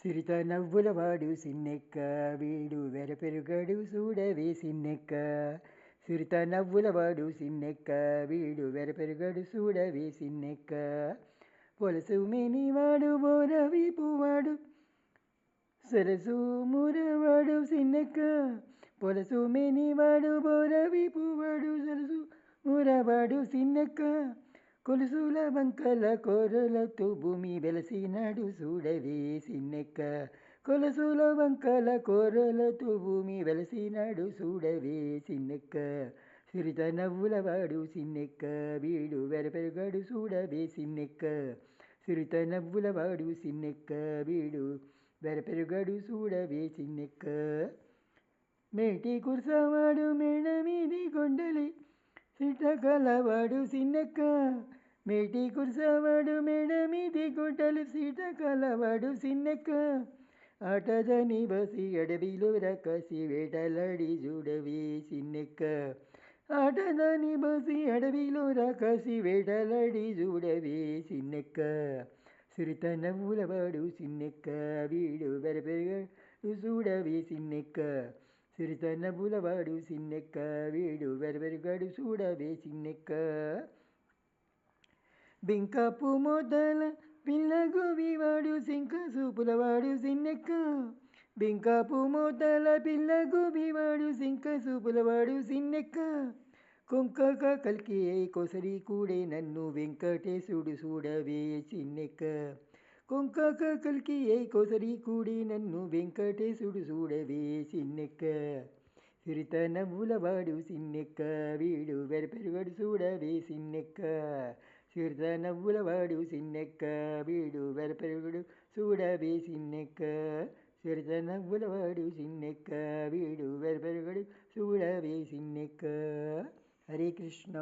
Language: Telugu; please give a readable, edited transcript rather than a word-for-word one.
సిరిత నవ్వులవాడు సిన్నెక్క వీడు వెరపెరుగడు చూడవే సిన్నెక్క. సిరిత నవ్వులవాడు సిన్నెక్క వీడు వెరపెరుగడు చూడవే సిన్నెక్క. పొలసు మేనివాడు బోరవి పువ్వాడు సరసు మురవాడు సిన్నెక్క. పొలసు మేనివాడు బోరవి పువ్వాడు సరసు మురవాడు సిన్నెక్క. కొలుసుల వంకల కోరలతో భూమి వెలసినాడు చూడవే సిన్నెక్క. కొలుసుల వంకల కోరలతో భూమి వెలసినాడు చూడవే సిన్నెక్క. సిరిత నవ్వులవాడు సిన్నెక్క వీడు వెరపెరుగడు చూడవే సిన్నెక్క. సిరిత నవ్వులవాడు సిన్నెక్క వీడు వెరపెరుగడు చూడవే సిన్నెక్క. మేటి కుర్సవాడు మేడ మీది కొండలి సిట కలవాడు సిన్నెక్క. మేటి కుర్సవాడు మేడ మీది గుడ్డలు సీట కలవాడు సిన్నెక్క. ఆటదని బసి అడవిలో రకసి వేటలాడి చూడవే సిన్నెక్క. ఆటదని బసి అడవిలో రకసి వేటలాడి చూడవే సిన్నెక్క. సిరిత నవ్వులవాడు సిన్నెక్క వీడు వెరపెరుగడు చూడవే సిన్నెక్క. సిరిత నవ్వులవాడు సిన్నెక్క వీడు వెరపెరుగడు చూడవే సిన్నెక్క. బింకపు మోతల పిల్లగువివాడు సింక సూపులవాడు సిన్నెక్క. బింకపు మోతల పిల్లగువివాడు సింక సూపులవాడు సిన్నెక్క. కొంకక కల్కి కొసరి కూడే నన్ను వెంకటేశుడు చూడవే సిన్నెక్క. కొంకక కల్కి కొసరి కూడి నన్ను వెంకటేశుడు చూడవే సిన్నెక్క. సిరిత నవ్వులవాడు సిన్నెక్క వీడు వెరపెరుగడు చూడవే సిన్నెక్క. సిరిత నవ్వులవాడు సిన్నెక్క వీడు వెరపెరుగడు చూడవే సిన్నెక్క. సిరిత నవ్వులవాడు సిన్నెక్క వీడు వెరపెరుగడు చూడవే సిన్నెక్క. హరే కృష్ణ.